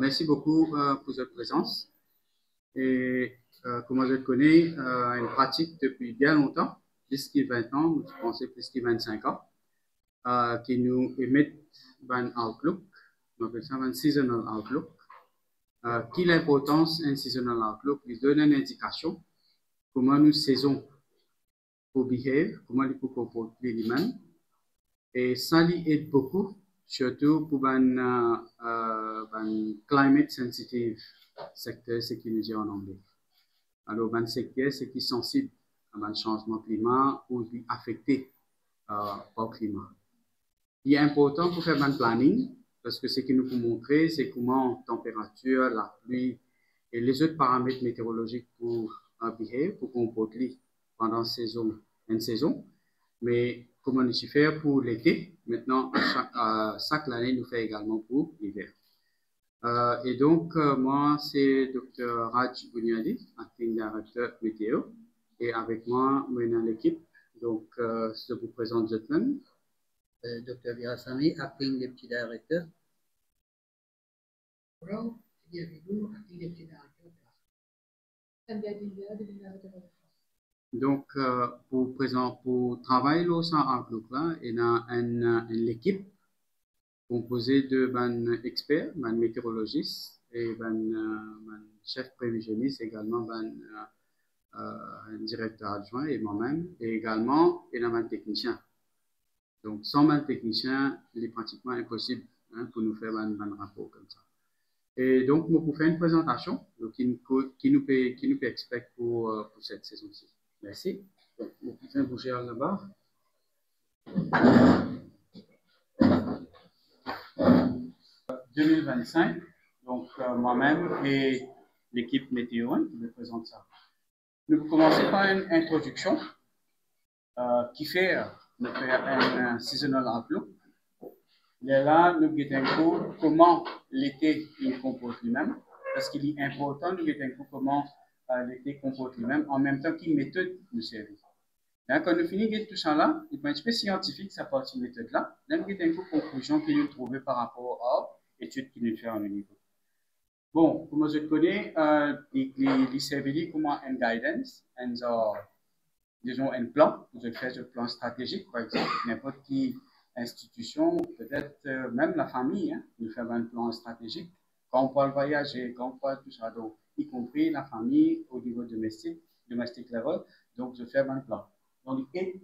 Merci beaucoup pour votre présence. Et comme je connais, une pratique depuis bien longtemps, plus que 20 ans, je pensais plus que 25 ans, qui nous émet un outlook, on appelle ça un seasonal outlook. Qui l'importance d'un seasonal outlook, il donne une indication comment nous saison pour behave, comment il peut comporter lui-même. Et ça lui aide beaucoup, surtout pour un climate sensitive secteur, ce qui nous dit en anglais. Alors, un secteur, c'est qui est sensible à un changement climat ou affecté par le climat. Il est important pour faire un planning, parce que ce qui nous peut montrer, c'est comment la température, la pluie et les autres paramètres météorologiques pour behave, pour comporter pendant une saison. Mais comment nous faire pour l'été, maintenant, chaque année, nous fait également pour l'hiver. Et donc, moi, c'est Dr. Raj Bunyadi, acting director météo. Et avec moi, maintenant l'équipe. Donc, je vous présente Zetman. Dr. Virasamy, acting deputy director. Hello, bienvenue, acting deputy director. Donc, pour travailler au sein Outlook, là, il y a une équipe composée de experts, météorologistes et chef prévisionniste, également un directeur adjoint et moi-même, et également il y a un technicien. Donc, sans un technicien, il est pratiquement impossible pour nous faire un rapport comme ça. Et donc, nous pouvons faire une présentation qui nous peut expecter pour cette saison-ci. Merci. Donc, vous pouvez bouger là-bas. « 2025, donc moi-même et l'équipe météo qui me présente ça. Nous commençons par une introduction qui fait un seasonal outlook. Et là, nous regardons comment l'été il comporte lui-même, parce qu'il est important de regarder comment l'été comporte lui-même, en même temps qu'une méthode nous sert. Quand nous finissons tout ça là, il y a un petit peu scientifique, ça partie de méthode là, nous regardons une conclusion que nous trouvons par rapport à l'étude qui nous fait en niveau. Bon, comme je connais, il servait comme un guidance, disons un plan, vous faites un plan stratégique, par exemple, n'importe qui institution, peut-être même la famille, nous fait un plan stratégique. Quand on parle voyager, quand on parle tout ça, donc, y compris la famille au niveau domestique level, donc je fais un plan. Donc, il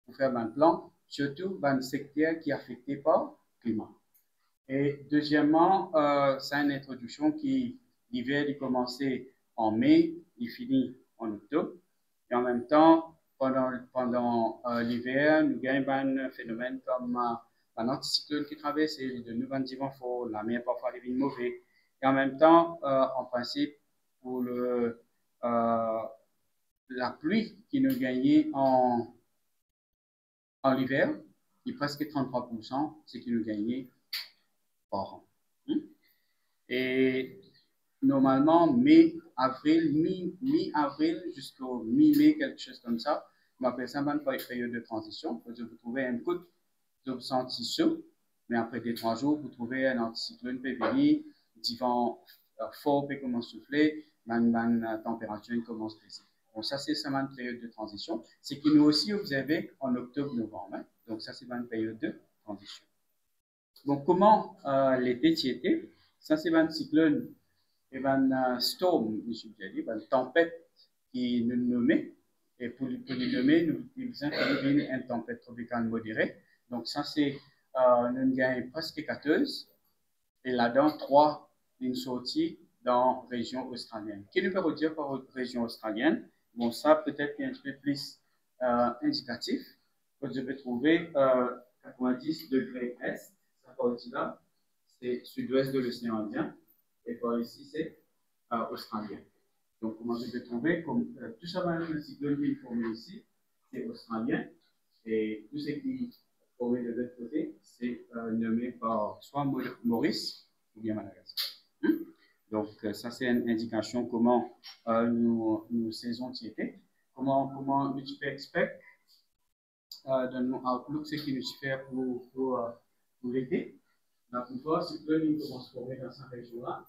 faut faire un plan, surtout dans le secteur qui est affecté par le climat. Et deuxièmement, c'est une introduction qui, l'hiver, il commence en mai, il finit en octobre. Et en même temps, pendant l'hiver, nous gagnons un phénomène comme un anticyclone qui traverse et de nouveaux vents forts, la mer parfois devient mauvais. Et en même temps, en principe, pour la pluie qui nous gagne en l'hiver, il est presque 33%, ce qui nous gagne par an. Et normalement, mi-avril jusqu'au mi-mai, quelque chose comme ça, on appelle ça une période de transition. Vous trouvez un coup de senti chaud, mais après 2-3 jours, vous trouvez un anticyclone peut venir, des vents forts peut commencer à souffler, la température commence à baisser. Donc ça, c'est seulement une période de transition. C'est que nous aussi observons en octobre-novembre. Donc ça, c'est une période de transition. Donc comment l'été y était? Ça, c'est un cyclone et un storm, M. Bjali, une tempête qui nous nommait. Et pour le nommer, nous disons qu'il y a une tempête tropicale modérée. Donc ça, c'est nous gagnons presque 14. Et là-dedans, 3 d'une sortie dans la région australienne. Qu'est-ce que nous pouvons dire par région australienne? Bon, ça peut-être un petit peu plus indicatif. Vous devez trouver 90 degrés est, cette partie-là, c'est sud-ouest de l'océan Indien. Et par ici, c'est australien. Donc, comment je peux trouver comme tout ça va être le cyclone qui est formé ici, c'est australien. Et tout ce qui est formé de l'autre côté, c'est nommé par soit Maurice ou bien Madagascar. Donc, ça, c'est une indication comment nous saisons qui étaient. Comment nous peux expect dans nos outlook, ce qui nous fait pour l'été. La plupart, cyclone commence à former dans cette région-là.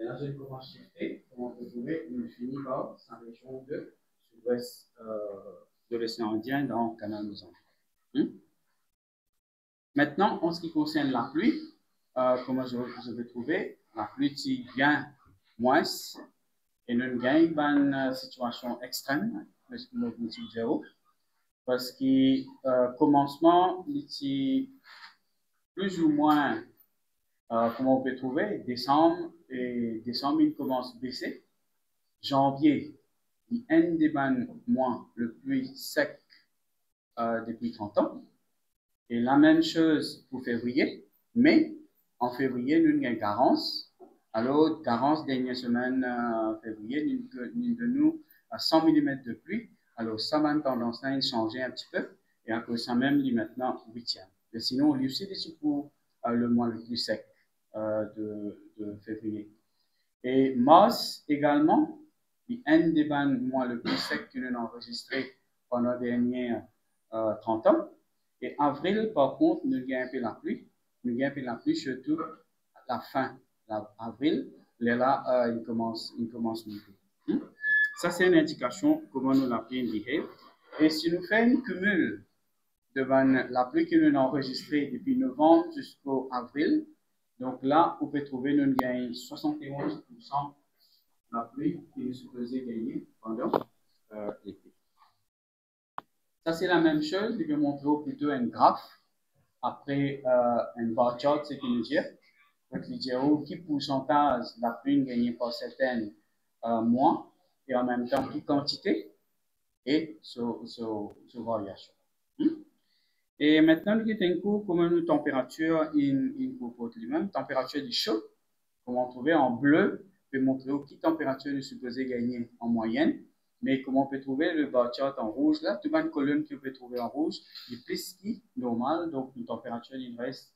Et là, je commence à shifter. Comme on peut trouver, une finit par sa région de sud-ouest de l'océan Indien dans le canal des Antilles. Maintenant, en ce qui concerne la pluie, comment je vais trouver, la pluie qui vient moins et nous gagnons une situation extrême, parce que commencement, il plus ou moins, comment on peut trouver, décembre, il commence à baisser. Janvier, il y a un des mois le plus sec depuis 30 ans. Et la même chose pour février, mais en février, nous avons une carence. Alors, carence, dernière semaine, février, nous avons 100 mm de pluie. Alors, ça m'a tendance à changer un petit peu. Et à cause de ça même, il est maintenant 8e. Mais sinon, il y a aussi pour le mois le plus sec de février. Et mars également, il y a un des mois le plus sec que nous avons enregistré pendant les derniers 30 ans. Et avril, par contre, nous gagnons un peu la pluie. Nous gagnons un peu la pluie, surtout à la fin d'avril. Là, il commence à monter. Ça, c'est une indication comment nous la pluie behave. Et si nous faisons un cumul devant la pluie que nous avons enregistrée depuis novembre jusqu'au avril, donc là, vous pouvez trouver nous gagnons 71% de la pluie qui est supposée gagner pendant l'été. Ça, c'est la même chose. Je vais montrer plutôt un graphe après un bar chart, c'est qu'il nous dit. Donc, il dit quel pourcentage de la pluie gagnée par certains mois et en même temps quelle quantité et sur variation. Et maintenant, nous avons un cours comment une température in comporte lui-même, température du chaud, comment trouver en bleu, peut montrer quelle température nous supposée gagner en moyenne. Mais comment on peut trouver le bar chart en rouge là, toute une colonne que vous pouvez trouver en rouge, est plus que normal, donc une température il reste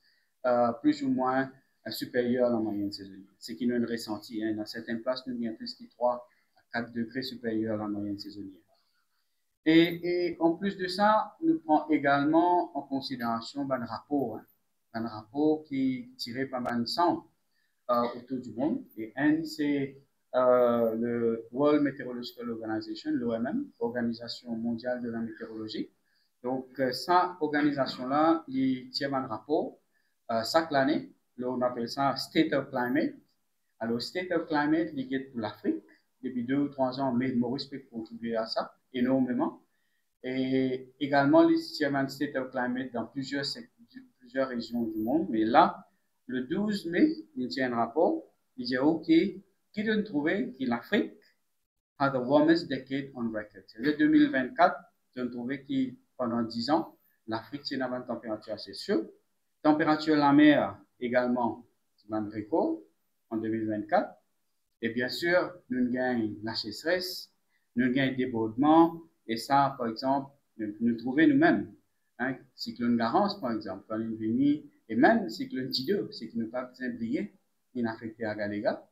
plus ou moins supérieure à la moyenne saisonnière. C'est qui nous a ressenti. Dans certaines places, nous avons plus que 3 à 4 degrés supérieur à la moyenne saisonnière. Et en plus de ça, nous prenons également en considération un rapport qui est tiré par un centre autour du monde. Et un, c'est le World Meteorological Organization, l'OMM, Organisation mondiale de la météorologie. Donc, cette organisation-là, il tient un rapport chaque année. On appelle ça State of Climate. Alors, State of Climate, il est pour l'Afrique. Depuis 2 ou 3 ans, mais Maurice peut contribuer à ça énormément. Et également, il tient un State of Climate dans plusieurs régions du monde. Mais là, le 12 mai, il tient un rapport. Il dit, OK, qui donne trouver que l'Afrique a the warmest decade on record. C'est le 2024, donne trouver que pendant 10 ans, l'Afrique tient une température assez chaude. Température de la mer également, c'est un record en 2024. Et bien sûr, nous gagnons la sécheresse, nous gagnons le débordement. Et ça, par exemple, nous trouvons nous-mêmes. Cyclone Garance, par exemple, quand il vient, et même cyclone Tideux, c'est qui nous pas oublier, il a affecté à Galéga.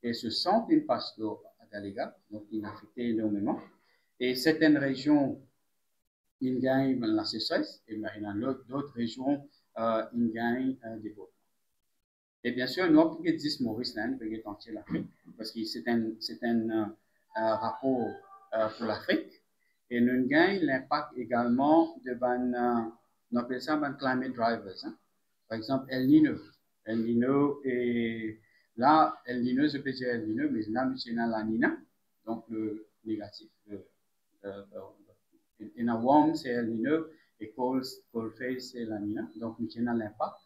Et ce centre, il passe d'eau à Galéga, donc il a affecté énormément. Et certaines régions, il gagne la sécheresse, et dans d'autres régions, il gagne des débordement. Et bien sûr, nous avons 10 Maurice, pour entier l'Afrique, parce que c'est un rapport pour l'Afrique. Et nous gagnons l'impact également de on appelle ça climate drivers. Par exemple, El Niño. El Niño est là, El Niño, je peux dire El Niño, mais là, nous sommes la Nina, donc le négatif. Et la warm, c'est El Niño, et cold phase, c'est la Nina. Donc, nous sommes l'impact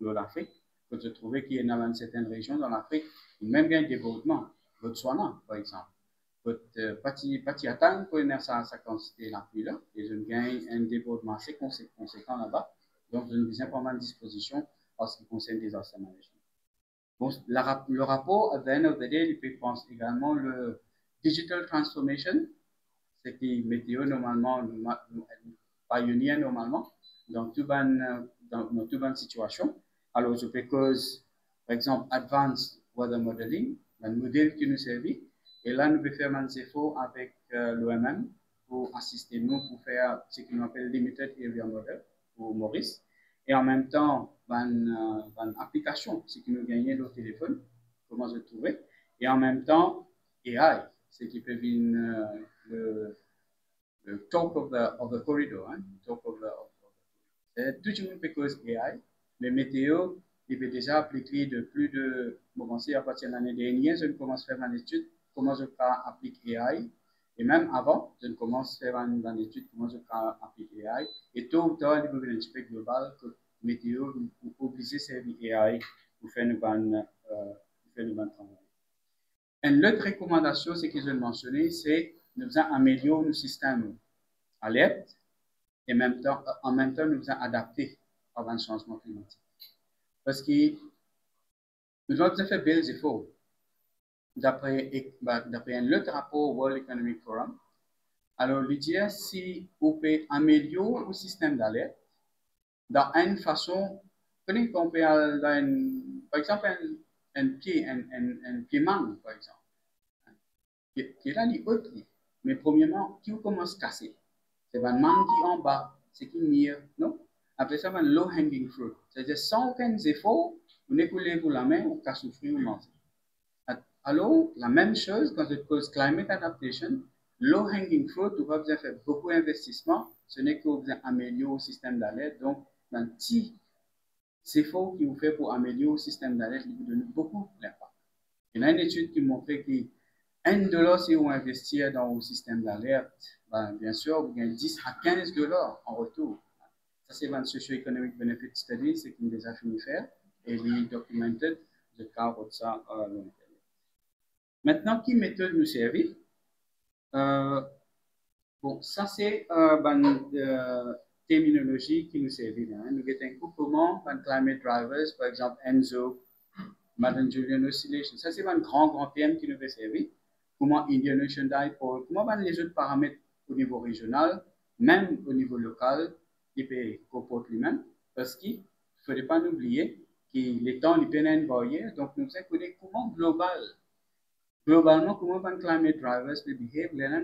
de l'Afrique. Vous pouvez trouver qu'il y a dans certaines régions dans l'Afrique, même bien des débordements. Botswana, par exemple. Pas attendre pour une sa quantité de la pluie là, et je gagne un débordement assez conséquent là-bas. Donc, je ne vous ai pas mal de disposition en ce qui concerne les disaster management. Bon, le rapport, at the end of the day, il peut prendre également le digital transformation, c'est qui météo normalement, pionnier normalement, dans toute bonne situation. Alors, je peux cause, par exemple, advanced weather modeling, un modèle qui nous servit. Et là, nous pouvons faire un effort avec l'OMM pour assister nous pour faire ce qu'on appelle Limited Area Model pour Maurice. Et en même temps, une application, ce qui nous gagnait le téléphone, comment je trouvais. et en même temps AI, ce qui peut venir le top of the corridor, hein, top of the tout le monde peut cause AI, mais météo, il peut déjà appliquer de plus de, commencer à partir de l'année dernière, je commence à faire une étude, comment je peux appliquer AI, et même avant, je commence à faire une étude, comment je peux appliquer AI, et tôt ou tard, il peut y avoir un petit peu global que météo, vous obligez de servir AI pour faire une bonne travail. Une autre recommandation, c'est que je l'ai mentionné, c'est de nous améliorer le système alerte et en même temps nous adapter à un changement climatique. Parce que nous avons fait des efforts. D'après un autre rapport au World Economic Forum, alors l'idée, si on peut améliorer le système d'alerte dans une façon, prenez qu'on peut, par exemple, un pied manque, par exemple, qui est là, il haut, mais premièrement, qui commence à casser. C'est un manque qui est en bas, c'est qui mire, non? Après ça, un low hanging fruit. C'est-à-dire, sans aucun effort, vous n'écoulez vous la main, ou qu'à souffrir ou manger. Alors, la même chose quand je cause climate adaptation, low hanging fruit, vous avez fait beaucoup d'investissements, ce n'est que vous améliorez le système d'alerte. Donc, un petit effort qui vous fait pour améliorer le système d'alerte, il vous donne beaucoup d'impact. Il y a une étude qui montrait que $1 si vous investissez dans le système d'alerte, ben, bien sûr, vous gagnez 10 à $15 en retour. Ça, c'est un socio-economic benefit study, c'est qu'il déjà fini de faire, et il est documented, je couvre ça à l'intérieur. Maintenant, qui méthode nous servit? Bon, ça, c'est une terminologie qui nous servit. Hein. Nous avons comment un climate drivers, par exemple, ENSO, Madden-Julian Oscillation. Ça, c'est un grand thème qui nous va servir. Comment Indian Ocean Dipole, comment les autres paramètres au niveau régional, même au niveau local, qui peuvent comporter lui-même, parce qu'il ne faudrait pas oublier que les temps, ils peuvent varier, donc nous avons comment globalement, comment un climate drivers peut behave, les gens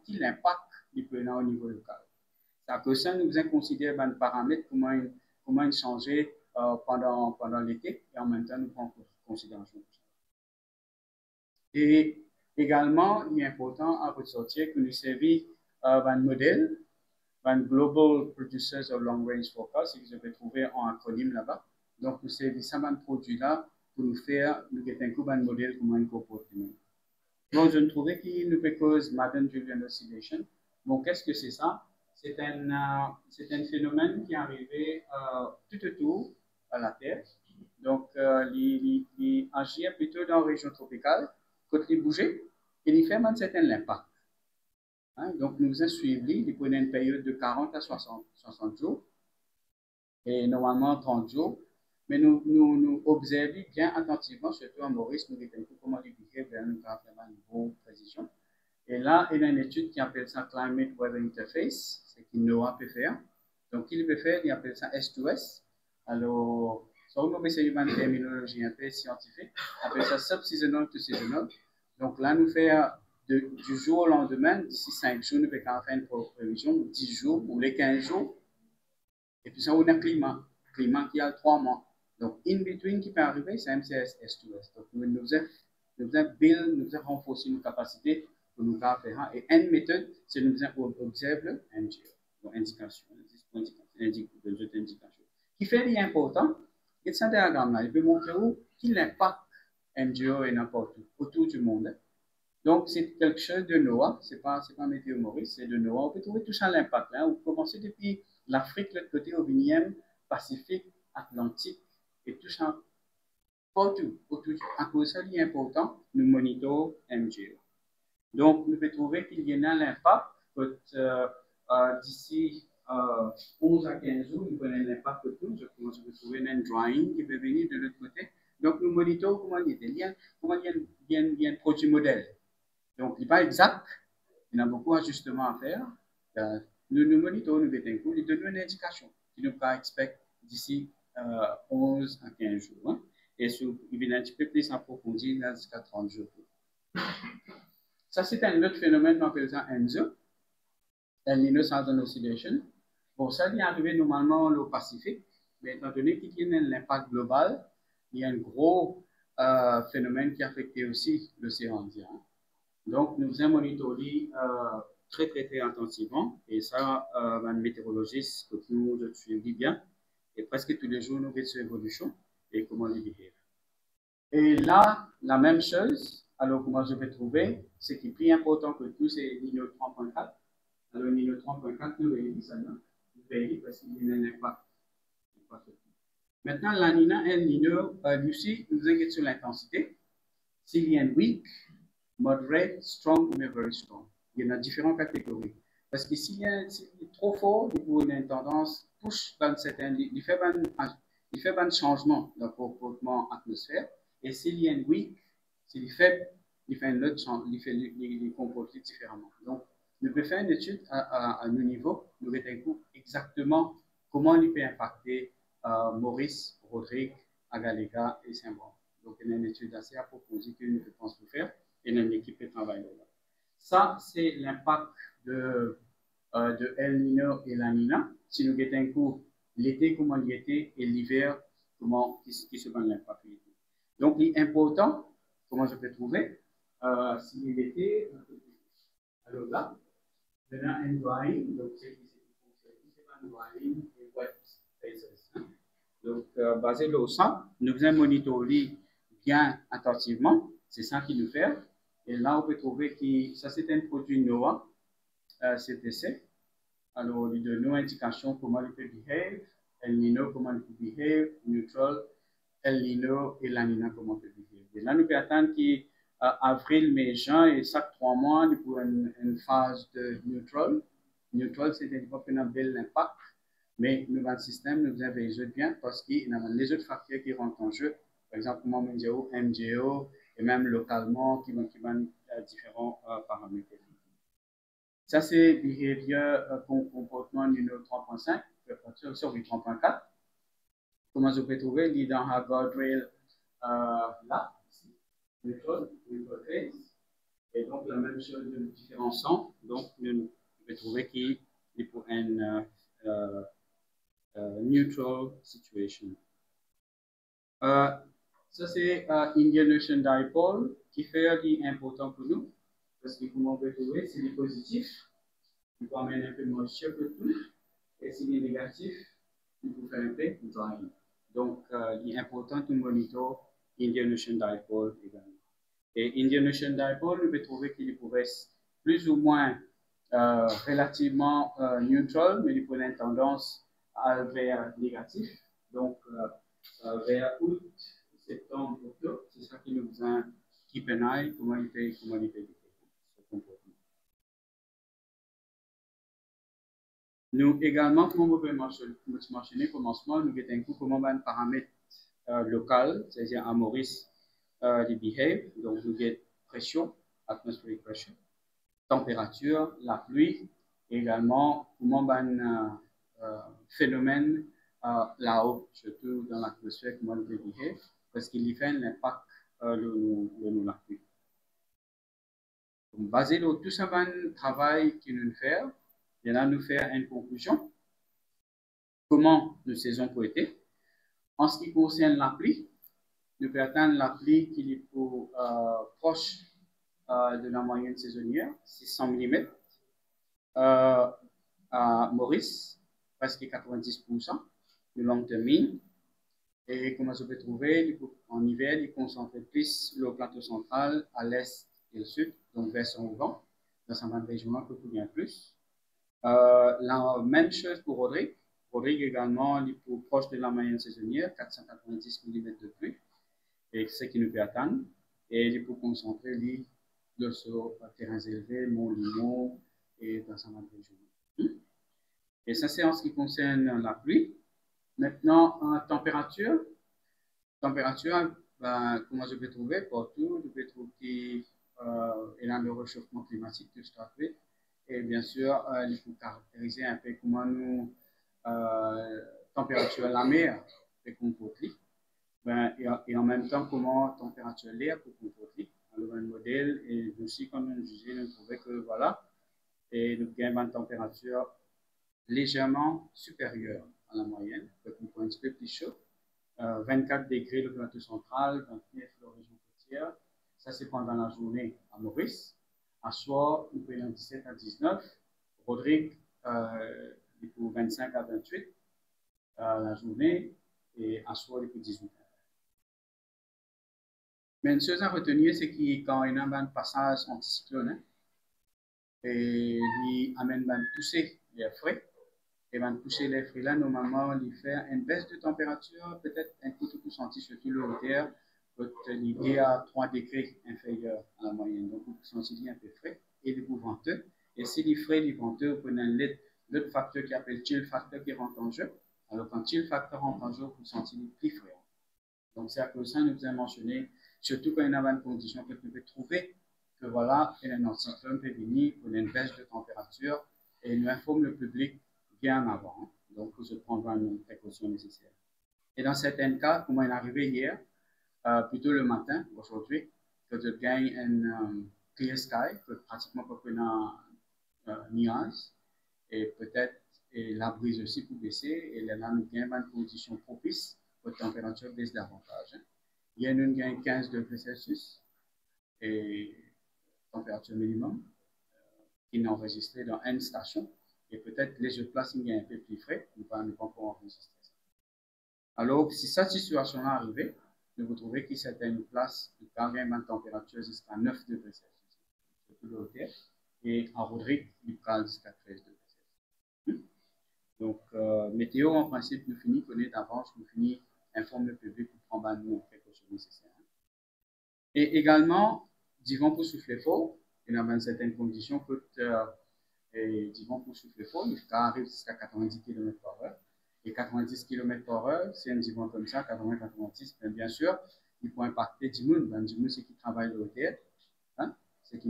qui l'impact du peut au niveau local. Ça que ça nous avons considéré un paramètre, comment il changeait pendant l'été, et en même temps, nous prenons en considération. Et également, il est important à ressortir que nous servons un modèle, un Global Producers of Long Range Forecast, que je vais trouver en acronyme là-bas. Donc, nous servons un produit-là pour nous faire, nous avons un modèle comment il comporte. Donc, je ne trouvais qu'il nous fait cause Madden-Julian Oscillation. Bon, qu'est-ce que c'est ça? C'est un phénomène qui est arrivé tout autour à la Terre. Donc, il agit plutôt dans la région tropicale, quand il bougeait, et il fait un certain impact. Hein? Donc, nous avons suivi, il prenait une période de 40 à 60 jours, et normalement 30 jours. Mais nous observons bien attentivement, surtout en Maurice, nous avons comment il bougeait vers une bonne précision. Et là, il y a une étude qui appelle ça Climate Weather Interface, c'est qu'il NOAA peut faire. Donc, il peut faire, il appelle ça S2S. Alors, ça, on c'est une terminologie un peu scientifique. On appelle ça subseasonal to seasonal. Donc, là, nous faisons du jour au lendemain, d'ici 5 jours, nous faisons faire une prévision, 10 jours ou les 15 jours. Et puis, ça, on a un climat qui a 3 mois. Donc, in between qui peut arriver, c'est MCS S2S. Donc, nous avons renforcé nos capacités pour nous faire. Et une méthode, c'est nous observer MGO, donc indication, qui fait l'important, et ce diagramme-là, il peut montrer où qu'il impacte MGO et n'importe où, autour du monde. Donc, c'est quelque chose de NOAA, c'est pas Météo Maurice, c'est de NOAA. On peut trouver tout ça l'impact. Hein. Vous commencez depuis l'Afrique, l'autre côté, au Binième, Pacifique, Atlantique, et tout ça, partout. À cause de ça, il est important, nous monitorons MGO. Donc, nous pouvons trouver qu'il y en a l'impact, d'ici 11 à 15 jours, nous prenons l'impact de tout. Je commence à trouver un drawing qui peut venir de l'autre côté. Donc, nous monitorons comment il y a un produit modèle. Donc, il n'est pas exact, il y a beaucoup d'ajustements à faire. Nous monitorons, nous mettons il donne une indication qui nous pas expect d'ici 11 à 15 jours. Hein. Et il vient un petit peu plus approfondi jusqu'à 30 jours. Ça, c'est un autre phénomène qu'on appelle ça ENSO, El Niño Southern Oscillation. Bon, ça, il est arrivé normalement au Pacifique, mais étant donné qu'il y a un impact global, il y a un gros phénomène qui affectait aussi l'océan Indien. Donc, nous faisons monitorer très, très, très intensivement. Et ça, un météorologiste que nous suivons bien. Et presque tous les jours, nous voyons l'évolution et comment les vivre. Et là, la même chose. Alors, comment je vais trouver, ce qui est plus important que tout, c'est l'INO 3.4. Alors, l'INO 3.4, nous voyons ça, non? Nous voyons parce qu'il n'y en a pas. Maintenant, la Nina et le Nino, Lucie, nous inquiète sur l'intensité. S'il y a une weak, moderate, strong ou very strong. Il y en a différentes catégories. Parce que s'il est trop fort, il y a une tendance push dans certains, il fait un changement dans le comportement atmosphère. Et s'il y a une weak, s'il est faible, il fait un autre changement, il comporte différemment. Donc, nous pouvons faire une étude à nos niveaux, nous verrons exactement comment il peut impacter Maurice, Rodrigue, Agalega et Saint-Bon. Donc, il y a une étude assez approfondie que nous pensons faire et une équipe qui travaille là. Ça, c'est l'impact de El Niño et la Nina. Si nous mettons un coup l'été, comment il était, et l'hiver, comment qui se passe l'impact. Donc, l'important, comment je peux trouver, si l'été, alors là, on a un drawing, donc c'est un drawing et wet phases. Donc, basé sur ça, nous faisons monitorer bien attentivement, c'est ça qu'il nous fait. Et là, on peut trouver que ça, c'est un produit NOAA, CTC. Alors, il donne nos indications comment il peut behave, El Niño, comment il peut behave, neutral, El Niño et la Nina, comment il peut behave. Et là, nous pouvons attendre qu'avril, mai, juin, et chaque 3 mois, nous pouvons une phase de neutral. Neutral, c'est un bel impact. Mais nous, dans le système, nous avons les autres bien parce qu'il y a les autres facteurs qui rentrent en jeu. Par exemple, MGO, MGO, et même localement, qui vont différents paramètres. Ça, c'est behavior comportement numéro 3.5, sur 3.4. Comment je peux trouver? Il est dans la guardrail là, ici, neutral phase. Et donc, la même chose de différents sons. Donc, nous pouvons trouver qu'il est pour un neutral situation. Ça, c'est Indian Ocean Dipole qui fait important pour nous. Parce que, comme on peut trouver, c'est des positifs. Il peut amener un peu de moisture que tout. Et s'il est négatif, il peut faire un peu de drying. Donc, il est important de monitorer Indian Ocean Dipole également. Et Indian Ocean Dipole, on peut trouver qu'il pourrait être plus ou moins relativement neutral, mais il pourrait avoir une tendance vers négatif. Donc, vers août, septembre, octobre, c'est ça qui nous a keep an eye, comment il fait ce comportement. Nous également, comme vous pouvez mentionner au commencement, nous avons un coup comment un paramètre local, c'est-à-dire à Maurice, les behave, donc nous avons pression, atmospheric pressure, température, la pluie, et également comment un phénomène là-haut, surtout dans l'atmosphère, comment il behave, parce qu'il y fait un impact de la pluie. Donc, basé sur tout ce travail que nous faisons, et là, nous faire une conclusion. Comment nos saisons peuvent être. En ce qui concerne la pluie, nous pouvons atteindre la pluie qui est proche de la moyenne saisonnière, 600 mm. À Maurice, presque 90% de long terme. Et comment je peux trouver, en hiver, il concentre plus le plateau central à l'est et au sud, donc vers son vent, dans sa région, un peu bien plus. La même chose pour Rodrigue. Rodrigue également, il est proche de la moyenne saisonnière, 490 mm de pluie, et ce qui nous peut atteindre. Et il peut concentrer l'île sur terrains élevés, Mont-Limon et dans sa région. Et ça, c'est en ce qui concerne la pluie. Maintenant, en température. Température, comment je peux trouver partout? Je peux trouver qu'il y a le réchauffement climatique que je trouve. Et bien sûr, il faut caractériser un peu comment nous, température de la mer peut comporter. Et en même temps, comment température de l'air peut comporter. Alors, un modèle, et aussi, comme nous disons, nous trouvons que voilà, et nous gagnons une température légèrement supérieure à la moyenne, donc un petit peu plus chaud. 24 degrés le plateau central, 29 la région côtière. Ça, c'est pendant la journée à Maurice. À soir, nous prenons 17 à 19. Rodrigue, pour 25 à 28 la journée. Et à soir, pour 18 à 20. Mais une chose à retenir, c'est que quand il y a un passage anticyclone, hein, et il amène à pousser les frais. Et va pousser les frais là, normalement, il fait une baisse de température, peut-être un coup de senti, surtout le hauteur, peut lié à 3 degrés inférieur à la moyenne. Donc, vous sentez un peu frais et du coup venteux. Et si les frais, les venteux, vous prenez l'autre facteur qui appelle chill factor qui rentre en jeu. Alors, quand chill factor rentre en jeu, vous sentez les plus frais. Donc, c'est à cause de ça que nous avons mentionné, surtout quand il y a une condition que vous pouvez trouver, que voilà, un anticyclone peut venir pour une baisse de température et nous informe le public bien avant. Donc, vous prendre une précaution nécessaire. Et dans certains cas, comme il est arrivé hier, plutôt le matin, aujourd'hui, que je gagne un clear sky, que pratiquement pas un nuage, et peut-être la brise aussi pour baisser, et là, nous gagnons une condition propice pour la température baisse davantage. Il y a une gagne 15 degrés Celsius et température minimum qui est enregistrée dans une station. Et peut-être les autres places, il y a un peu plus frais, nous ne pouvons pas enregistrer ça. Alors, si cette situation est arrivée, vous trouvez que certaines places, il y a une température jusqu'à 9 degrés Celsius, surtout le hôtel, et en Rodrigue, il prend jusqu'à 13 degrés Celsius. Donc, météo, en principe, nous finissons connaître d'avance, nous finissons informer le public pour prendre nos précautions nécessaires. Et également, disons pour souffler fort, il y a certaines conditions que disons pour souffler fort, il arrive jusqu'à 90 km/h. Et 90 km/h, c'est un divan comme ça, 80-90, bien sûr, il peut impacter du monde. Du monde, c'est qui travaille de l'hôtel, hein? C'est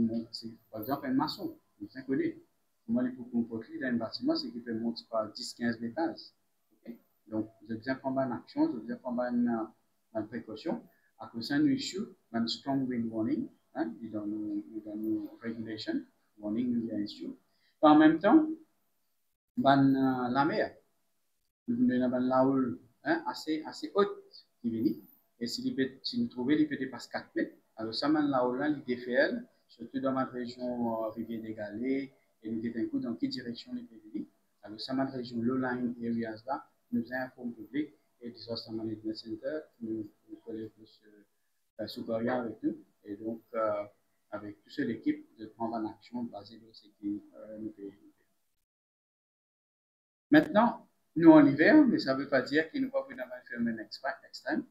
par exemple un maçon, vous connaissez. Comment il peut comporter dans un bâtiment, c'est qu'il peut monter par 10-15 étages. Okay? Donc, vous devez bien prendre une action, vous devez bien prendre une précaution. À cause d'un issue, un strong wind warning, hein? Dans nos regulations, warning, nous y a issue. En même temps, la mer, nous avons la houle assez haute qui vient. Et si nous trouvons qu'il peut dépasser 4 mètres, alors ça, la houle là, il défait, surtout dans ma région Rivière des Galets, et nous avons un coup dans quelle direction il peut venir. Alors ça, ma région low-lying areas là, nous informons le public et Disaster Management Center, nous collons plus supérieur avec nous, et donc avec toute l'équipe de prendre en action basée sur ce qui nous fait. Maintenant, nous en hiver, mais ça ne veut pas dire qu'il ne va pas avoir un phénomène extrême.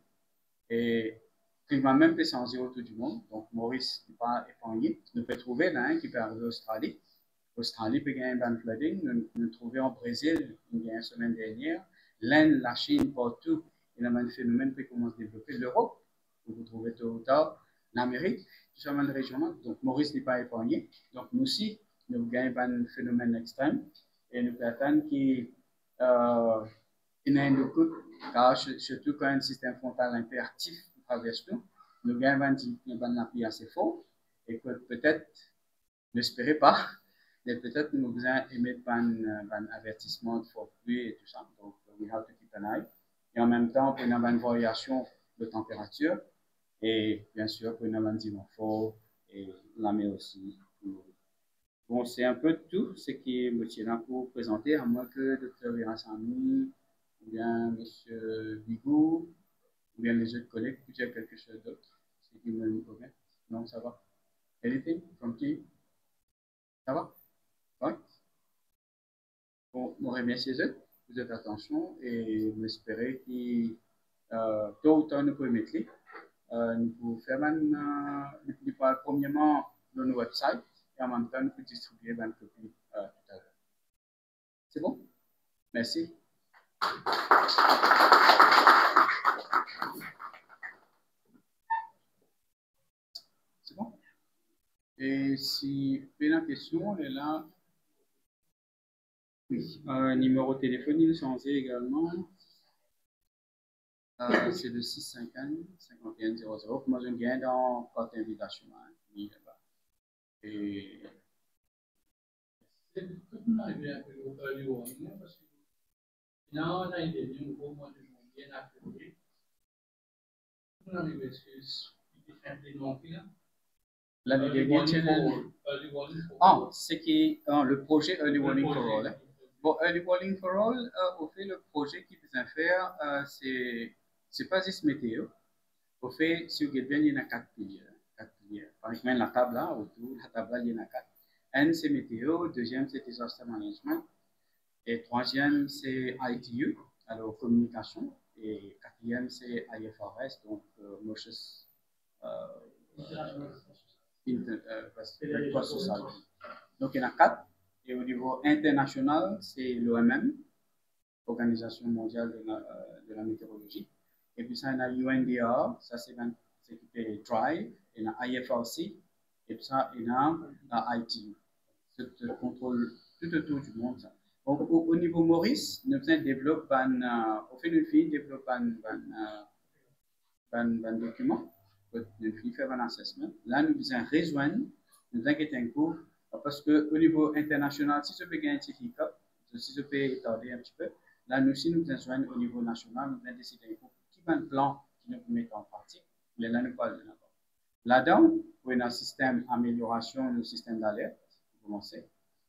Et le climat même peut changer autour du monde. Donc, Maurice n'est pas épargné. Nous pouvons trouver là qui peut arriver en Australie. L'Australie peut gagner un flooding. Nous trouvons en Brésil, il y a une semaine dernière. L'Inde, la Chine, partout, il y a un phénomène qui commence à développer. L'Europe, vous trouvez tôt ou tard. L'Amérique, tout ça, une région. Donc, Maurice n'est pas épargné. Donc, nous aussi, nous gagnons un phénomène extrême. Et nous pouvons attendre qu'il y ait un coup, car surtout quand un système frontal un peu actif traverse nous, nous gagnons une appui assez fort et que peut-être, n'espérez pas, mais peut-être nous besoin émettre un avertissement de forte pluie et tout ça. Donc, we have to keep an eye. Et en même temps, pour une variation de température et bien sûr, pour une dimension fort et la mer aussi. Bon, c'est un peu tout ce qui me tient pour présenter, à moins que le Dr. Virassami, ou bien M. Bigou, ou bien les autres collègues, puissent dire quelque chose d'autre. C'est qui me convient. Non, ça va. Anything from team? Ça va? Oui? Bon, on remercie eux pour votre attention et j'espère que tôt ou tard nous pouvons mettre nous pouvons faire premièrement dans nos websites et en même temps nous pouvons distribuer une copie tout à l'heure. C'est bon? Merci. C'est bon? Et si vous avez une question, elle est là. Oui. Numéro de téléphone, il est changé également. C'est le 651 51 00. Moi, je viens dans carte d'invitation. Et c'est tout le monde vient que vous parlez au parce que là, on a une réunion au mois de janvier à février. L'année dernière, c'est qui le projet Early Warning for All. Hein. Bon, Early Warning for All, au fait, le projet qui vient faire, c'est pas juste météo. Au fait, si vous regardez, il y a 4 piliers. Par exemple, la table là, autour, la table là, il y en a 4. Un, c'est météo. Deuxième, c'est disaster management. Et troisième, c'est ITU, alors communication. Et quatrième, c'est IFRS, donc Malicious Society. Donc, il y en a 4. Et au niveau international, c'est l'OMM, Organisation mondiale de la météorologie. Et puis ça, il y a UNDR, ça c'est Drive, il y a IFRC, et puis ça, il y a ITU. C'est le contrôle tout autour du monde. Ça. Donc, au niveau Maurice, nous développons au fait d'une fille, développe un document, nous fait un assessment. Là, nous faisons rejoindre, nous inquiétons un coup, parce qu'au niveau international, si je peux gagner un certificat, si je peux tarder un petit peu, là, nous aussi, nous faisons au niveau national, nous avons décidé qui va un plan qui nous met en pratique, mais là, nous parlons de là-bas. Là-dedans, on a un système d'amélioration, un système d'alerte, pour commencer.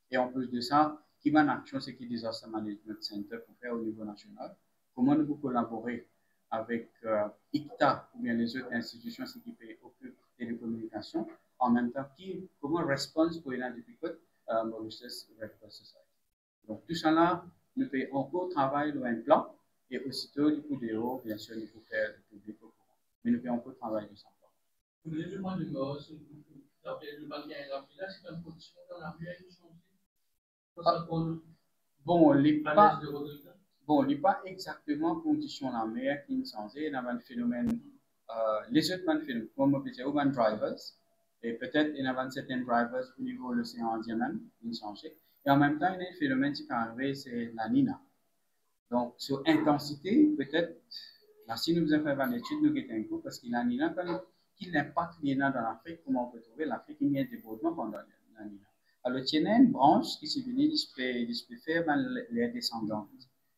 Et en plus de ça, qui va en action, c'est qui Disaster Management Center pour faire au niveau national. Comment nous pouvons collaborer avec ICTA ou bien les autres institutions qui occupent des télécommunications, en même temps, comment répondre pour une difficulté Mauritius Red Cross Society. Donc, tout ça là, nous faisons encore travail dans un plan, et aussitôt, du coup, de haut, bien sûr, nous pouvons faire le public au courant. Mais nous faisons encore travail de ça. Bon, il n'est pas exactement condition la mer qui nous change. Il y a un phénomène, les autres phénomènes, comme on peut dire, urban drivers, et peut-être il y a certains drivers au niveau de l'océan Indien même, qui nous changent. Et en même temps, il y a un phénomène qui peut arriver, c'est la Nina. Donc, sur intensité, peut-être, là, si nous avons fait une étude, nous avons un coup, parce qu'il y a la Nina, quel impact il y a dans l'Afrique, comment on peut trouver l'Afrique, il y a un débordement pendant la Nina. Alors, il y a une branche qui s'est venue, il peut faire les descendants.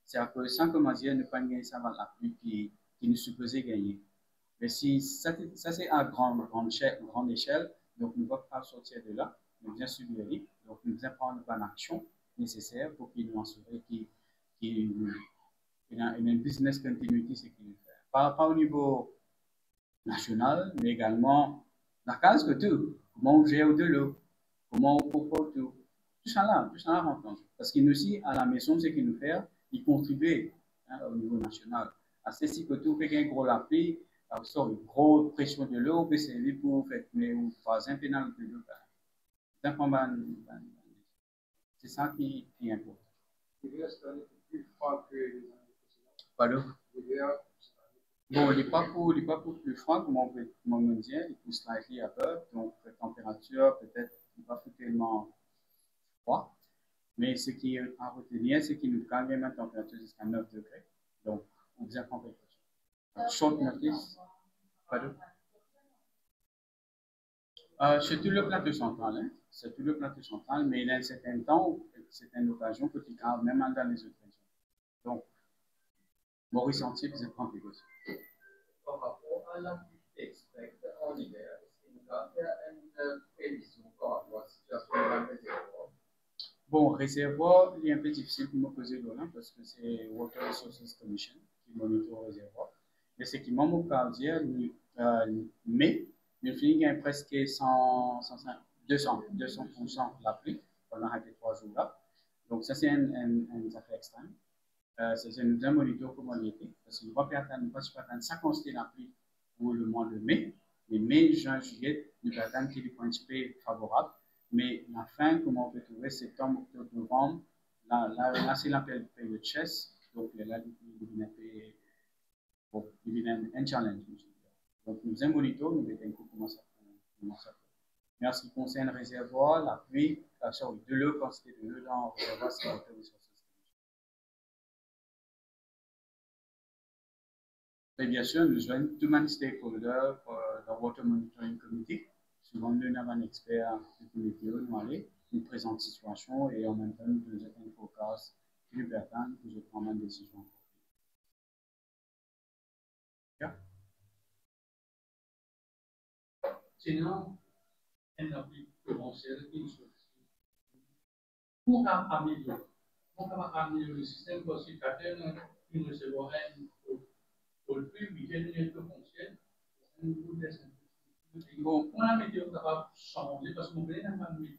C'est à cause sans comment dire, ne pas gagner ça dans la pluie qui nous supposait gagner. Mais si ça c'est à grande échelle, donc nous ne pouvons pas sortir de là, nous devons subir les risques, donc nous devons prendre une action nécessaire pour qu'il nous assure qu'il y a une business continuity, c'est qu'il nous fait. Pas au niveau national, mais également la case que tout, comment on gère de l'eau, comment on propose tout. Tout ça là rentre en jeu. Parce qu'il nous aussi, à la maison, ce qu'il nous fait, il contribue au niveau national. À ceci que tout fait un gros appui, sur une grosse pression de l'eau, peut servir pour faire un pénal de l'eau. C'est ça qui est important. Pardon? Bon, il n'est pas pour plus froid, comme on me dit, il est slightly above, donc la température peut-être pas tellement froid. Mais ce qui est à retenir, c'est qu'il nous calme la température jusqu'à 9 degrés. Donc, on vient prendre quelque chose. Short notice. Pardon? C'est tout le plateau central. Hein? C'est tout le plateau central, mais il y a un certain temps, certaines occasions, que tu calmes même dans les autres régions. Donc, Maurice Antier, vous êtes prendre quelque chose. Par rapport à la pluie expecte en hiver, est-ce qu'il y a une prévision par rapport à la situation de la réservoir? Bon, réservoir, il est un peu difficile pour me poser là parce que c'est Water Resources Commission qui monite le réservoir. Mais ce qui m'a dire, mais il finit presque 200% la pluie pendant ces 3 jours là. Donc ça c'est un affaire extrême. C'est un moniteur comment il était, parce qu'il ne va pas attendre 50 la pluie pour le mois de mai, mais mai, juin, juillet, nous va attendre qu'il y ait un petit peu favorable. Mais la fin, comment on peut trouver septembre, octobre, novembre, là c'est la période de chasse, donc là, il devient un challenge. Donc nous avons moniteur, nous verrons comment ça fait. Mais en ce qui concerne le réservoir, la pluie, de l'eau, quantité de l'eau dans le réservoir, c'est la ressources. Et bien sûr, nous joignons tout le monde stakeholder dans Water Monitoring Committee. Souvent, nous avons un expert du comité, nous présente la situation et en même temps, nous faisons un forecast plus pertinent pour prendre une décision. sinon, elle n'a plus commencé une chose. Pour améliorer, le système parce que quelqu'un qui recevra pour le plus, il y a une fonctionne. Bon. On a météo capable de changer parce qu'on veut n'a pas de météo.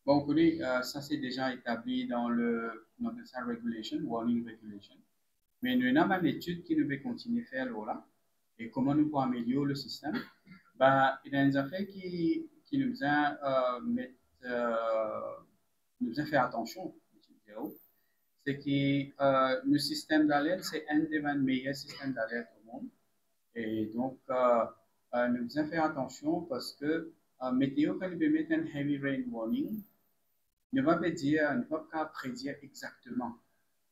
Bon, vous connaissez, ça c'est déjà établi dans le regulation, warning regulation. Mais nous avons une étude qui nous veut continuer à faire là. Et comment nous pouvons améliorer le système. Bah, il y a des affaires qui nous a fait attention. C'est que le système d'alerte, c'est un des meilleurs systèmes d'alerte au monde. Et donc, nous avons fait attention parce que météo, quand il peut mettre un heavy rain warning, ne va pas prédire exactement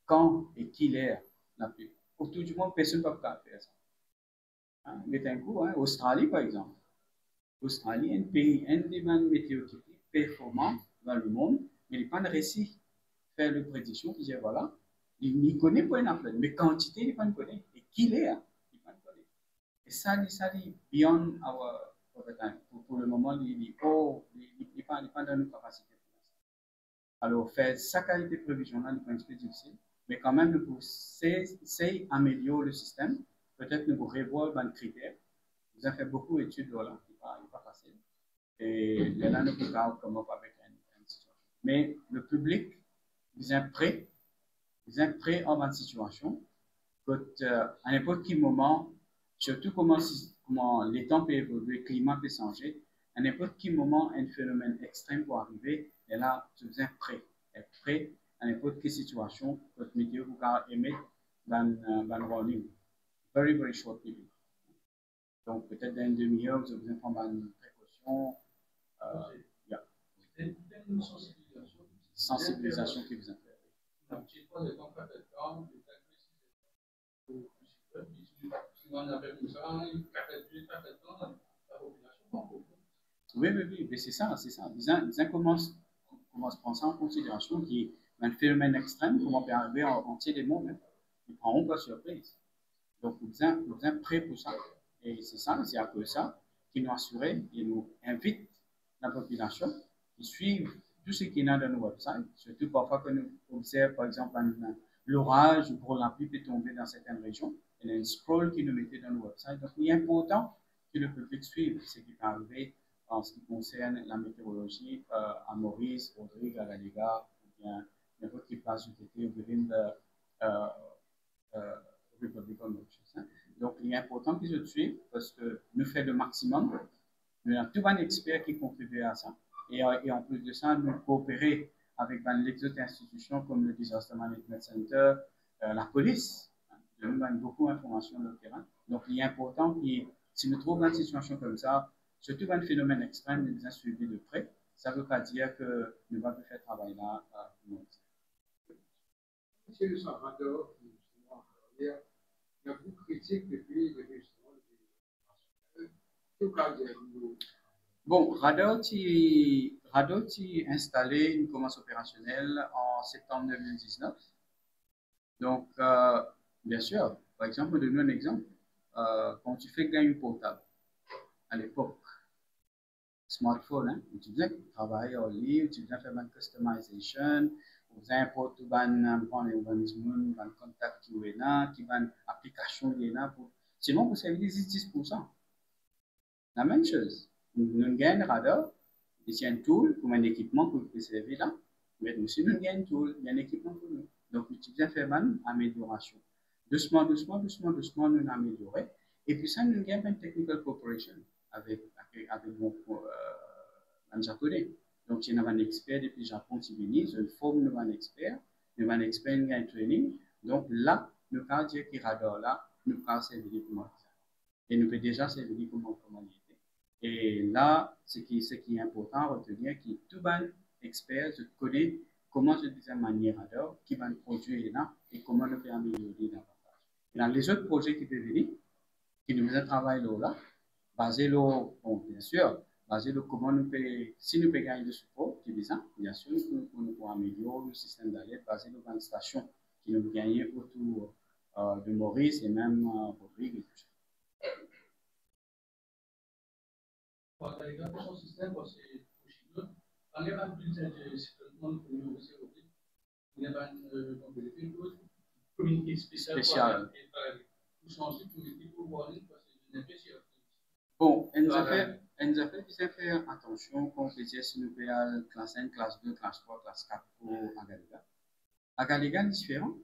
quand et qui est la pluie. Autour du monde, personne ne peut pas faire ça. Hein? Mais un coup, hein, Australie, par exemple. Australie est un pays, un des météorologiques performants dans le monde, mais il n'a pas de récit. Faire une prédiction, il dit voilà, il ne connaît pas une pluie, mais quantité, il ne connaît pas. Et qui il est, il ne connaît. Et ça dit beyond our time. Pour le moment, il n'est pas dans nos capacités. Alors, faire sa qualité prévisionnelle est un petit peu difficile, mais quand même, nous pouvons essayer d'améliorer le système. Peut-être nous pouvons revoir les critères. Nous avons fait beaucoup d'études là, il n'est pas facile. Et là, nous pouvons comment avec une situation. Mais le public, ils sont prêts en une situation. À n'importe quel moment, surtout comment les temps peuvent évoluer, le climat peut changer, à n'importe quel moment, un phénomène extrême peut arriver, et là, vous êtes prêt. Être prêt à n'importe quelle situation, votre météo vous émettre dans le warning. Very, very short period. Donc, peut-être dans une demi-heure, vous avez besoin de prendre une précaution. C'est une sensibilisation qui vous intéresse. Oui, mais c'est ça. Ils commencent à prendre ça en considération, qui est un phénomène extrême, comment peut arriver en entier des mondes, ils ne prendront pas surprise. Donc, vous êtes prêts pour ça. Et c'est ça, c'est à cause de ça qui nous assure et nous invite la population qui suivent tout ce qui est dans nos websites, surtout parfois que nous observons, par exemple, l'orage ou pour la pluie peut tomber dans certaines régions. Il y a une scroll qui nous mettait dans nos websites. Donc, il est important que le public suive ce qui peut arriver en ce qui concerne la météorologie à Maurice, Rodrigue, à la Lega, ou bien n'importe quelle place où c'était within the Republic of Mauritius. Donc, il est important qu'ils se suivent parce que nous faisons le maximum. Nous avons tout un expert qui contribue à ça. Et en plus de ça, nous coopérons avec les autres institutions comme le Disaster Management Center, la police. Nous avons beaucoup d'informations sur le terrain. Donc, il est important que si nous trouvons une situation comme ça, surtout un phénomène extrême, nous avons suivi de près. Ça ne veut pas dire que nous allons faire travail là. Monsieur Salvador, il y a beaucoup de critiques depuis justement Bon, Radar est installé une commence opérationnelle en septembre 2019. Donc, bien sûr, par exemple, je donne un exemple. Quand tu fais gagner portable, à l'époque, smartphone, hein, tu faisais travailler en ligne, tu faisais faire une customization, vous importez un contact qui est là, qui va une application qui est là. Sinon, vous savez 10%. La même chose. Nous avons un radar, c'est un tool comme un équipement que vous pouvez servir là. Mais aussi, nous avons un tool, il y a un équipement pour nous. Donc, tu viens faire une amélioration. Doucement, nous améliorons. Et puis ça, nous avons une technical cooperation avec un japonais. Donc, il y a un expert depuis le Japon qui vient, je forme un expert, nous avons un expert qui a un training. Donc, là, nous avons dit que radar là, nous avons servi pour moi. Et nous pouvons déjà servir pour moi. Et là, ce qui est important à retenir, c'est que tout bon expert connaît comment je dis manière radar, qui va produire là et comment nous peut améliorer davantage. Et dans les autres projets qui peuvent venir, qui nous ont travaillé là, basé là, bon, bien sûr, basé là comment nous peut, si nous pouvons gagner le support, qui disant, bien sûr, nous pouvons améliorer le système d'alerte basé sur une station qui nous gagne autour de Maurice et même Rodrigue et tout ça. Son système, c'est possible. On n'est pas plus de il n'y a pas une communiqué spécial. Bon, on a fait attention quand on faisait si nous faisons classe 1, classe 2, classe 3, classe 4 pour Agaliga. Agaliga est différent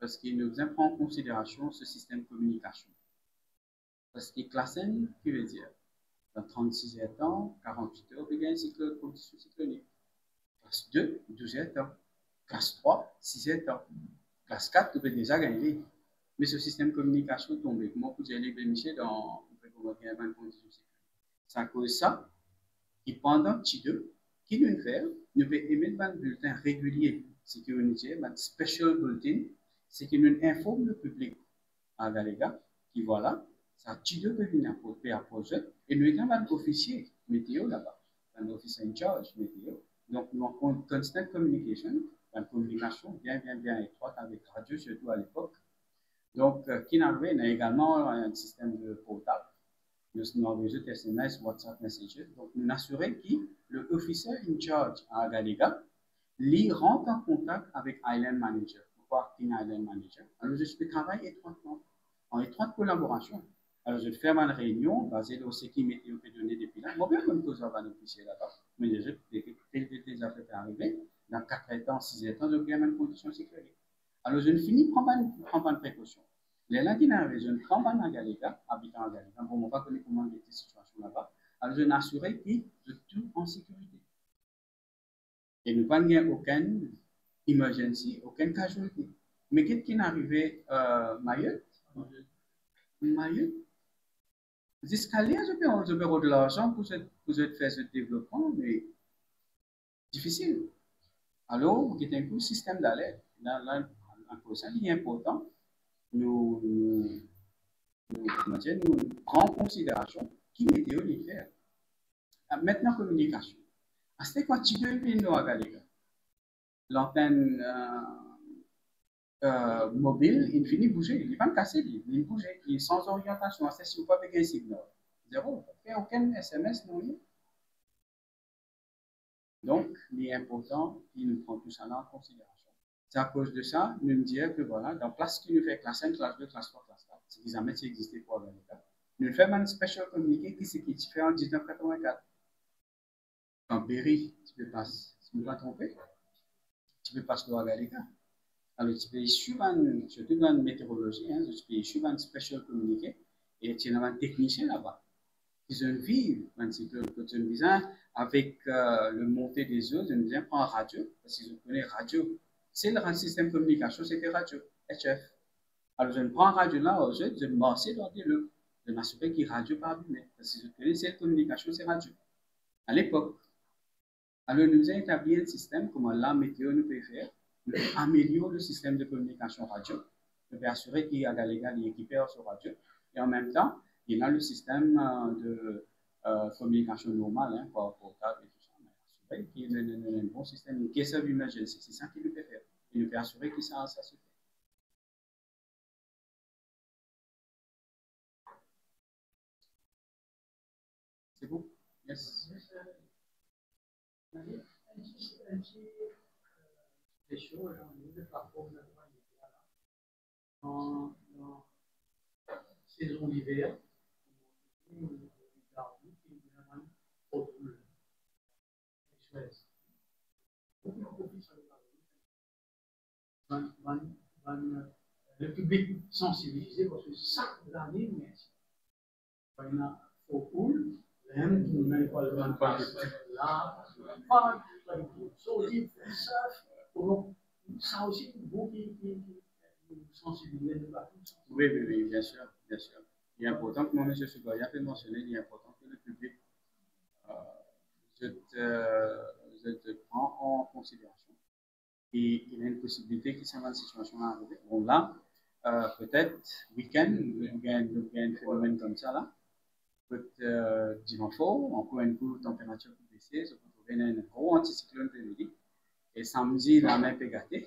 parce qu'il nous prend en considération ce système de communication. Parce que classe 1, qui veut dire dans 36 heures temps, 48 heures, il y a un cycle de conditions cycloniques. Classe 2, 12 heures temps. Classe 3, 6 heures temps. Classe 4, tu peux déjà gagner. Mais ce système de communication tombe. Comment vous allez bénéficier dans le conditions cycloniques? C'est à cause de ça, et pendant T2, qui nous fait, nous peut émettre un bulletin régulier sécurité, un special bulletin, c'est qui nous informe le public à Galega, qui voilà, ça T2 peut venir à projet, et nous avons un officier météo là-bas, un officier in charge météo. Donc, nous avons constant communication, une communication bien étroite avec radio, surtout à l'époque. Donc, qui n'a également un système de portable. Nous avons des SMS, WhatsApp, Messenger. Donc, nous assurons que le officier in charge à Galega, lui rentre en contact avec Island Manager, Working Island Manager. Alors, je peux travailler étroitement, en étroite collaboration. Alors, je fais une réunion basée sur ce qui météo peut donner depuis là. Moi, bien, comme que j'avais un officier là-bas, mais déjà, déjà fait arriver, dans 4 ans, 6 ans, je gagne une condition sécurité. Alors, je finis par prendre une précaution. Les lundis, je ne prends pas à Galega, habitant à Galega, pour ne pas connaître comment était la situation là-bas. Alors, je m'assurais que je suis en sécurité. Et nous n'avons aucune emergency, aucune casualty. Mais qu'est-ce qui est arrivé à Mayotte? Jusqu'à là, je peux avoir de l'argent pour faire ce développement, mais difficile. Alors, vous avez un coup système d'alerte. Là, c'est important. Nous prenons en considération qui météo les faire. Maintenant, communication. C'est quoi tu veux venir à Galega? L'antenne mobile, il finit de bouger. Il va me casser, il bouge. Il est sans orientation. C'est si vous pas avec un signal. Zéro. Il n'y a aucun SMS, non. Donc, il est important qu'il prend tout ça en considération. C'est à cause de ça, nous me disons que voilà, dans la place qui nous fait classe 1, classe 2, classe 3, classe 4, c'est qu'ils ont existé pour Galega. Nous faisons un special communiqué qui est fait en 1984. En Berry, tu peux passer, si je ne me pas trompé, tu peux passer à Galega. Alors, tu peux suivre surtout dans la météorologie, tu peux suivre un special communiqué et tu as un technicien là-bas. Ils ont vu un cycle quotidien avec le montée des eaux, ils ont bien pris en radio, parce qu'ils connaissent radio. C'est le système de communication, c'était radio, HF. Alors, je prends radio là, je marche dans des lieux. Je m'assure qu'il y a radio pas abîmé, parce que je connais cette communication, c'est radio. À l'époque. Alors, nous avons établi un système, comme la météo nous peut faire, nous améliorer le système de communication radio, nous peut assurer qu'il y a Galega équipé sur radio, et en même temps, il y a le système de communication normale, par portable et tout ça. Mais assurer qu'il y a un bon système, une case of emergency, c'est ça qu'il nous peut faire. Il nous peut assurer que ça se fait. C'est bon? Yes. Des choses, de parcours dans saison d'hiver, le public sensibilisé parce que chaque année, merci. Il y a au cool, même qui n'est pas le même pas là, pas solide, ça aussi, vous qui sensibilisez. Oui, bien sûr, bien sûr. Il est important que moi, M. Sougoya peut mentionner, il est important que le public je te prends en considération. Et il y a une possibilité que ça va une situation à arriver. Bon, là, peut-être, week-end, nous avons un phénomène comme ça, là. Peut-être dimanche, encore un coup, température peut baisser, se retrouver dans un gros anticyclone périodique. Et samedi, la mer peut gâter.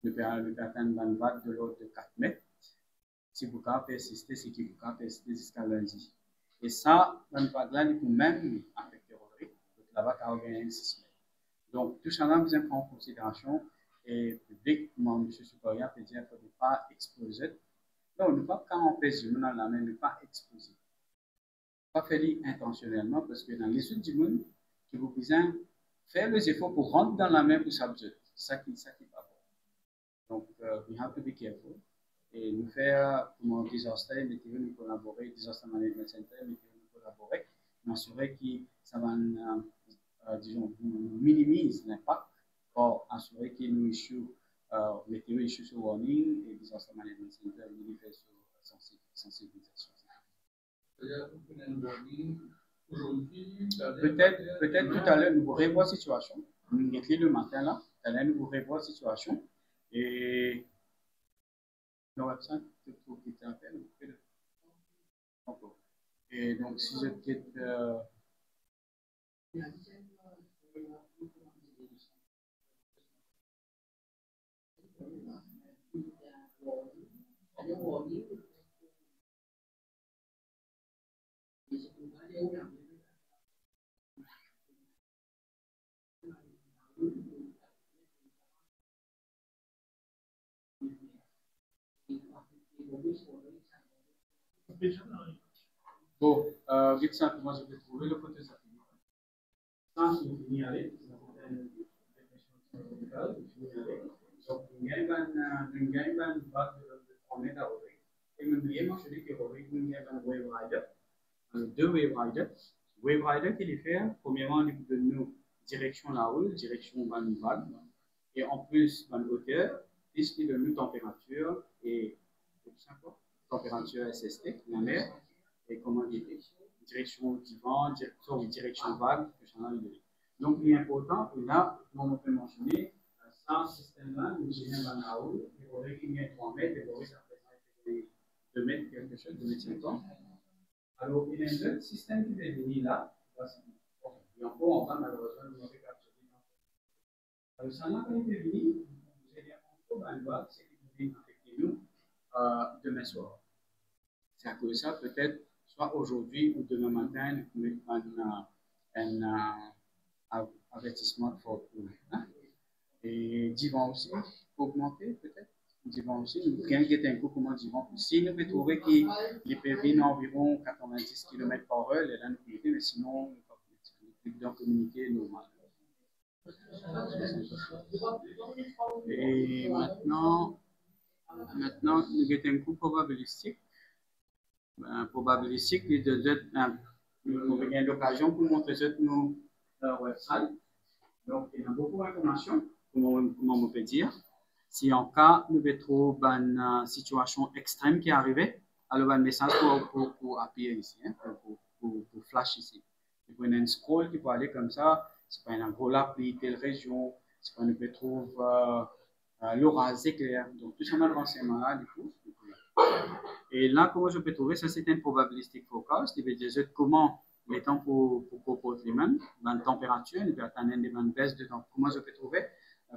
Nous peut atteindre une vague de l'ordre de 4 mètres. si vous pouvez persister, c'est qu'il vous persister jusqu'à lundi. Et ça, même pas là, pour même affecter le travail à organiser 6 semaines. Donc, tout ça, là, vous prendre en considération et le public, mon monsieur supérieur peut dire qu'il ne faut pas exposer. Non, ne pas quand on pèse dans la main, ne pas exposer. Pas faire intentionnellement parce que dans les autres du monde, qui vous besoin faire les efforts pour rentrer dans la main pour s'absorber. C'est ça qui est pas bon. Donc, we have to be careful. Et nous faire, comme disaster, nous collaborer, disaster management center, nous collaborer, m'assurer que ça va, disons, minimise l'impact pour assurer que nous mettons issue sur warning et disaster management center, nous fait sur sensibilisation. Peut-être tout à l'heure, nous revoyons la situation. Nous mettons le matin là, tout à l'heure, nous revoyons la situation. Et le website, je trouve qu'il est un peu. Et donc, si je quitte. Bon, vite simplement, je vais trouver le côté ça. Sans signaler, donc, nous avons une base de 3 mètres à ouvrir. Et nous avons mentionné que nous avons un wave rider, 2 wave riders. Wave rider qui les fait, premièrement, il donne nous direction là-haut, direction vague, et en plus, dans hauteur, il donne nous température et température SST, la mer, et comment dire, direction du vent, direction vague, tout ça. Donc, il est important, et là, on peut mentionner, sans système-là, nous avons un haut, il faudrait qu'il y ait 3 mètres, il faudrait que ça fasse 2 mètres quelque chose, 2 mètres 50. Alors, il y a un autre système qui est venu là, et encore, on va malheureusement nous avoir capturé. Alors, ça n'a pas été venu, vous allez encore dans le bas, c'est qui vient affecter nous demain soir. C'est à cause de ça, peut-être, soit aujourd'hui ou demain matin, nous avons un avertissement fort. Et divan aussi, augmenter peut-être. Divan aussi, nous gagnons un coup comment divan. Si nous pouvons trouver qu'il peut venir environ 90 km par heure, là nous pouvons, mais sinon, nous pouvons communiquer normal. Et maintenant, nous avons un coup probabilistique. Probabilistique, nous avons l'occasion pour montrer nous leur website. Donc, il y a beaucoup d'informations, comment on peut dire. Si en cas, nous trouvons une situation extrême qui est arrivée, alors un message pour appuyer ici, hein, pour flash ici. Vous prenez un scroll qui peut aller comme ça, c'est pas un gros appui, telle région, c'est pas nous peut trouver l'orage éclair. Donc, tout ça, le renseignement là, du coup. Et là, comment je peux trouver, ça c'est un probabilistic forecast, il veut dire comment les temps pour comporter lui-même, la température, il peut atteindre une baisse de temps. Comment je peux trouver,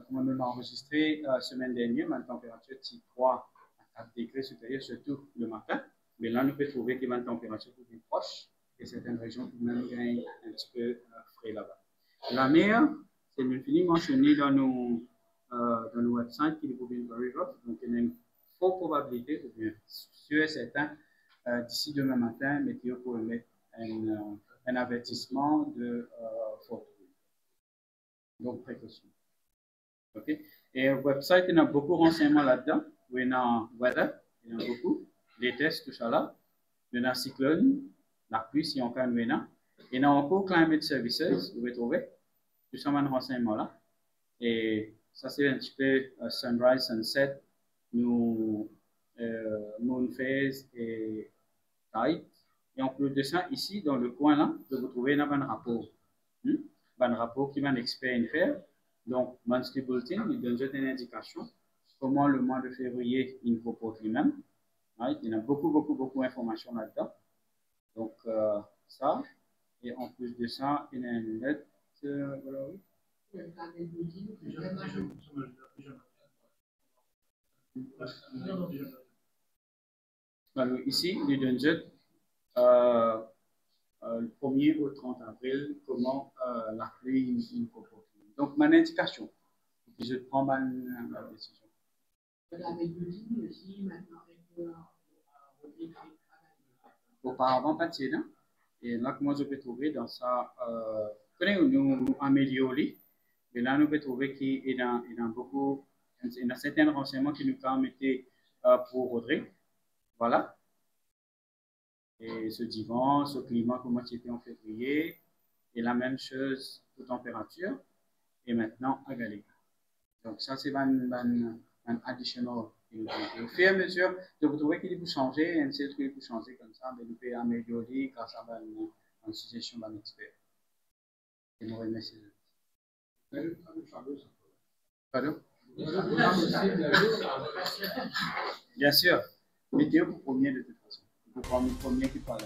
comment même enregistré semaine dernière, ma température est 3 à 4 degrés supérieure, surtout le matin. Mais là, nous pouvons trouver que ma température est plus proche et certaines régions qui même gagnent un petit peu frais là-bas. La mer, c'est une finie mentionnée dans nos websites qui est pour very rough. Donc, il y a une forte probabilité, ou bien sûr et certain, d'ici demain matin, météo pour émettre un avertissement de forte pluie. Donc, précaution. OK? Et le website, il y a beaucoup de renseignements là-dedans. Il y a weather, il y en a beaucoup. Les tests, tout ça là. Il y a cyclone, la pluie, si on peut, il y a encore climate services, vous pouvez trouver. Tout ça, un renseignement là. Et ça, c'est un petit peu sunrise, sunset, moon phase et tide. Et en plus de ça, ici, dans le coin là, vous trouvez un rapport. Un rapport qui va expert faire. Donc, Monthly Bulletin, il donne une indication comment le mois de février il comporte lui-même. Il y a beaucoup d'informations là-dedans. Donc, ça. Et en plus de ça, il y a une lettre. Voilà, oui. Alors, ici, les Dungeons, le 1er au 30 avril, comment la pluie une comporte. Donc, ma indication, je prends ma décision. Auparavant, pas de sédan. Et là, comment je peux trouver dans ça, nous améliorer, mais là, nous pouvons trouver qu'il y a beaucoup, il y a certains renseignements qui nous permettent pour Audrey. Voilà. Et ce divan, ce climat, comment c'était en février, et la même chose pour température, et maintenant à Gallica. Donc, ça, c'est un additional. Au fur et à mesure, de vous trouver qu'il peut changer, un seul truc peut changer comme ça, mais vous pouvez améliorer grâce à une suggestion d'un expert. Et nous remercie. Pardon? Bien sûr, météo pour premier de toute façon. Pour prendre le premier qui parle.